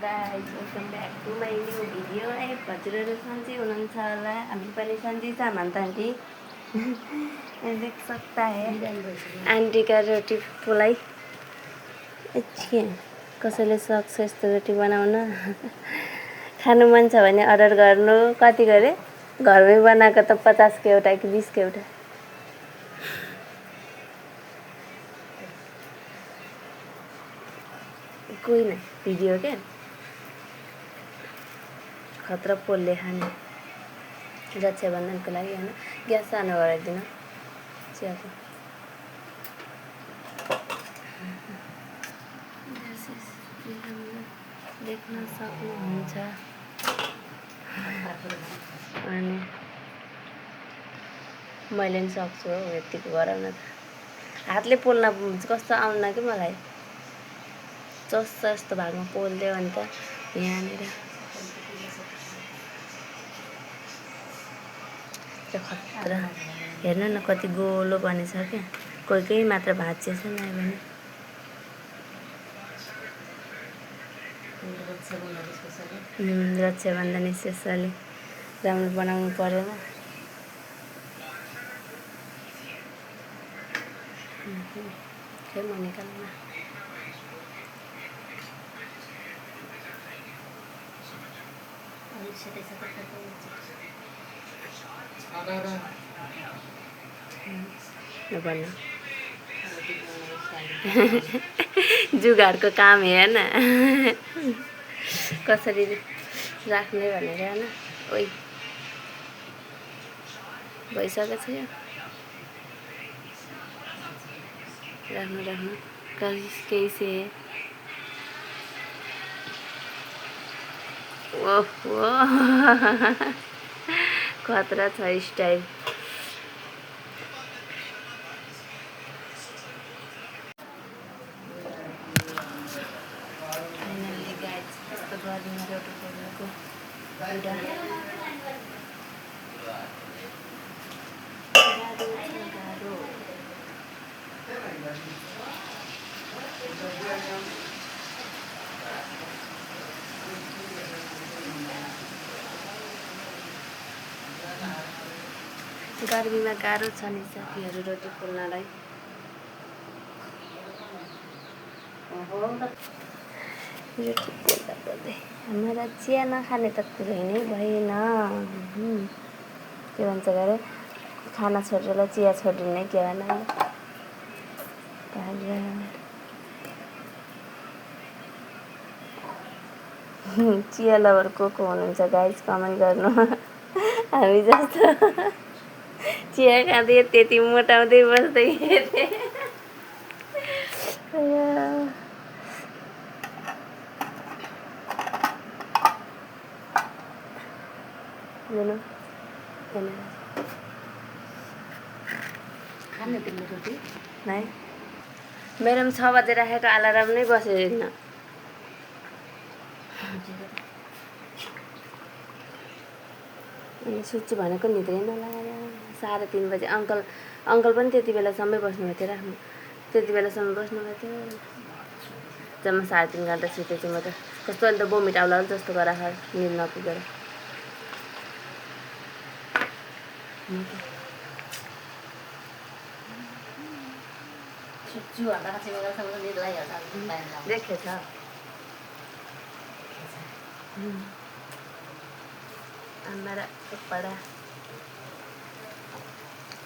guys, welcome back to my new video. हजुरहरू सन्चै हुनुहुन्छ होला, हामी पनि सन्चै छ भन्छ आन्टी। देख सकता है आन्टी का रोटी पोलाई। कसैले सक्छ यस्तो रोटी बनाउन? खानु मन छ भने अर्डर गर्नु। कति गरे? घरमै बनाएको त 50 को एउटा कि 20 को एउटा। कोही नहीं भिडियो क्या खतरा पोलले खाने रक्षाबन्धनको लागि हैन। ग्यास सानो गराइदिनु चियाको। देख्न सक्नुहुन्छ अनि मैले नि सक्छु हो यतिको गराउन त। हातले पोल्न कस्तो आउन्न कि मलाई। चस्सा जस्तो भागमा पोल्दियो भने त यहाँनिर खतरा। हेर्नु न कति गोलो बनेछ क्या। कोही कोही मात्र भाँचिएछ नि भने। रक्षाबन्धन स्पेसली राम्रो बनाउनु परेन। खै म निकाल्न भन्नु जुगाडको काम हेर न कसरी राख्ने भनेर हैन। ओइ भइसकेको छ यो। राख्नु राख्नु कैसे ओहो खतरा छ स्टाइल। फाइनली गाइस यस्तो गर्दिनु रोटी पोल्नुको गाह्रो। गर्मीमा गाह्रो छ नि साथीहरू रोटी पोल्नलाई। रोटी पोल्दा पोल्दै हमारा चिया नखाने त कुरै नै भएन। के भन्छ गरे खाना छोडेर चिया छोडिने के भन। चिया लभर को हुनुहुन्छ गाइस कमेन्ट गर्नु। हामी जस्तो चिया खाँदै त्यति मोटाउँदै बस्दै खाने तिमीले रोटी नै मेरोमा 6 बजे राखेको अलार्म नै बसेन। सुत्छु भनेको निद्रै नलागेर 3:30 बजे अङ्कल पनि त्यति बेलासम्मै बस्नुभएको थियो। राख्नु त्यति बेलासम्म बस्नुभएको थियो। जम्मा 3.5 घन्टा सुतेछु म त। कस्तो अन्त बोमिट आउला जस्तो गराएको निद नपुगेर। देखेछ हमारा कपड़ा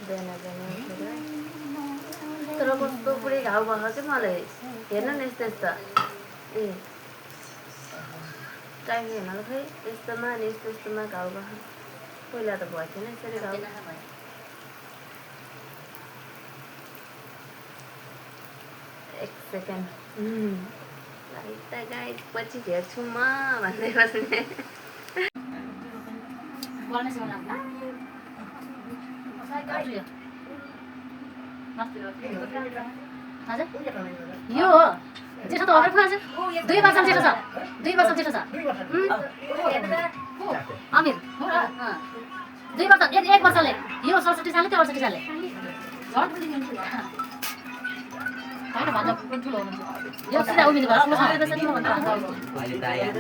बिहान तर कस्तो पुरै घाउ भएको चाहिँ मलाई हेर्नु न यस्तो यस्तो ए टाइम हेर्न खै यस्तोमा अनि यस्तोमा घाउ भएको। पहिला त भएको थिएन यसरी घाउ। एक सेकेन्ड गाइस पछि हेर्छु म भन्दै बस्ने। यो हो जेठो त अगाडि आज 2 वर्ष जेठो छ 2 वर्ष जेठो छ अमिर 2 वर्ष 1 वर्षले यो 67 सालले त्यो 68 सालले होइन भन्दा पनि ठुलो हुनुहुन्छ यो सिधा उभिनु भयो आफ्नो सबै बेस दिनु भन्दा अहिले दाइ आएर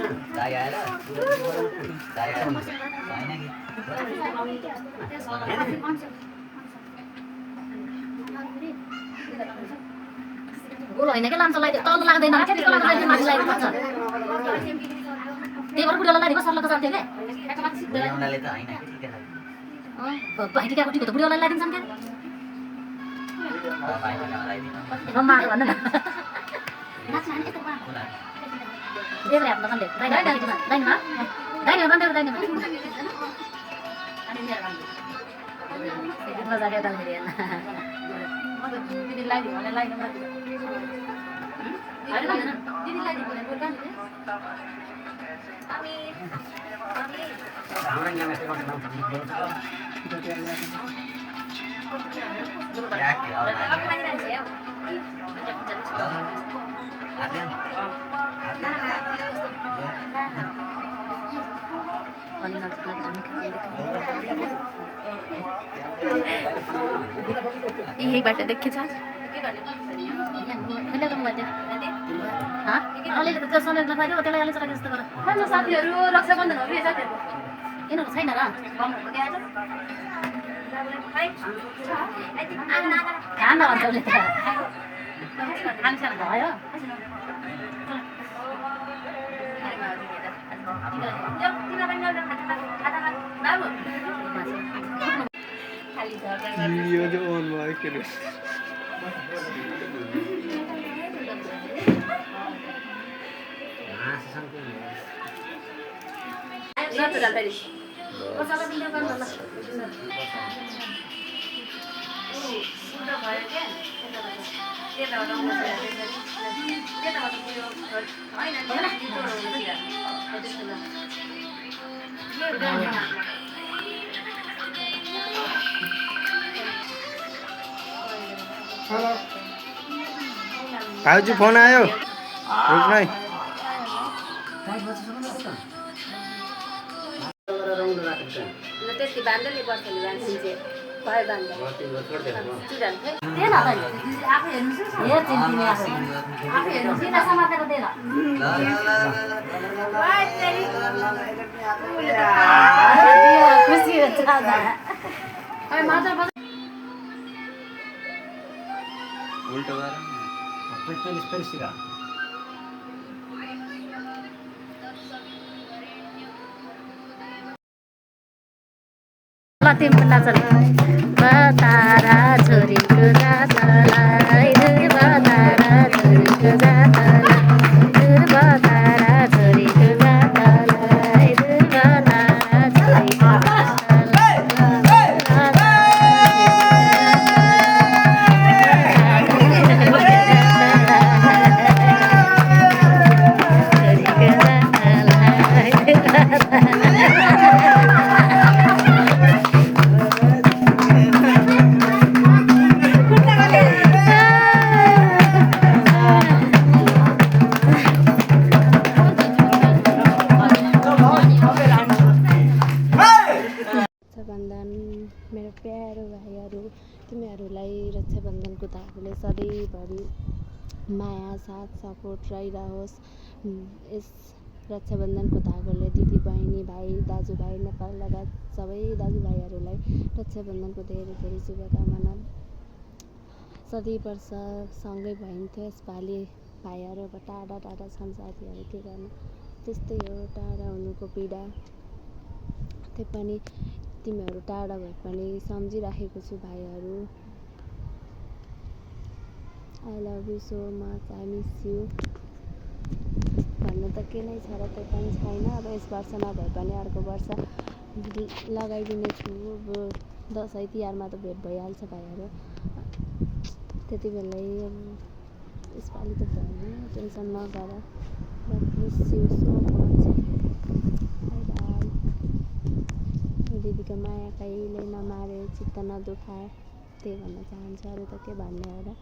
गोल होइन क्या लान्छ लगाइदियो तल लाग्दैन त्यतिको लाग्दैन माथि लगाइदिनुपर्छ त्यही भएर बुढीवाला लगाइदिएको सर्लको जान्थ्यो क्या ल्याउनाले त होइन ठिकै छ भाइटिका कुटीको त बुढीवाला लगाइदिन्छन् क्या भाइटिकामा लगाइदिनु रम्माको भन्नु न कुना देब्रे हातमा जान्थ्यो दाइनमा जान्थ्यो याके हो यहीबाट देखेछ साथीहरू रक्षाबन्धन हो यिनीहरू छैन र खाना भन्छ उसले त खानसान भयो यो जो ऑन भयो के रे भाउजू फोन आयो रुक्नु है त्यति बाँध्दै पर्छ नि बाँधिन्छ भयो बाँध्दा उल्टो गरेर बतारा छोरीको जातलाई बतारा छोरीको जातलाई बतारा छोरीको जातलाई बतारा छोरीको मेरो प्यारो भाइहरू तिमीहरूलाई रक्षाबन्धनको धागोले सधैँभरि माया साथ सपोर्ट रहिरहोस्। यस रक्षाबन्धनको धागोले दिदीबहिनी भाइ दाजुभाइ नेपाल लगायत सबै दाजुभाइहरूलाई रक्षाबन्धनको धेरै धेरै शुभकामना। सधैँ वर्ष सँगै भइन्थ्यो, यसपालि भाइहरू अब टाढा टाढा छन् साथीहरू, के गर्नु त्यस्तै हो, टाढा हुनुको पीडा। त्यही पनि तिमीहरू टाढा भए पनि सम्झिराखेको छु भाइहरू। I love you so much, I miss you भन्नु त के नै छ र, त्यही पनि छैन। अब यस वर्ष नभए पनि अर्को वर्ष लगाइदिने छु। अब दसैँ तिहारमा त भेट भइहाल्छ भाइहरू, त्यति बेलै यसपालि त भएन, टेन्सन नगर। Miss you so much, by by. दिदीको माया कहिले नमारे, चित्त नदुखाए, त्यही भन्न चाहन्छु, अरू त के भन्ने हो र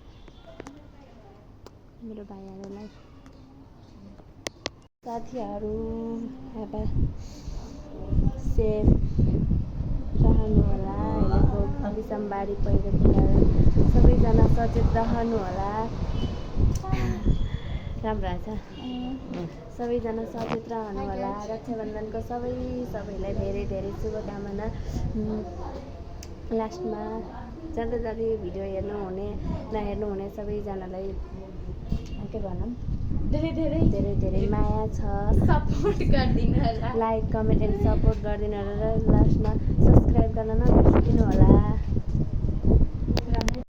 मेरो भाइहरूलाई। साथीहरू, अब सेफ रहनु होला। अहिलेको विषमबारी पहिरोको कारण सबैजना सचेत रहनु होला। राम्रो आएछ। सबैजना सचेत रहनु होला। रक्षाबन्धनको सबैलाई धेरै धेरै शुभकामना। लास्टमा जाँदा जाँदै भिडियो हेर्नुहुने नहेर्नुहुने सबैजनालाई के भनौँ धेरै धेरै माया छ। सपोर्ट गरिदिनु होला। लाइक कमेन्ट एन्ड सपोर्ट गरिदिनु होला र लास्टमा सब्सक्राइब गर्न नबिर्सिदिनु होला।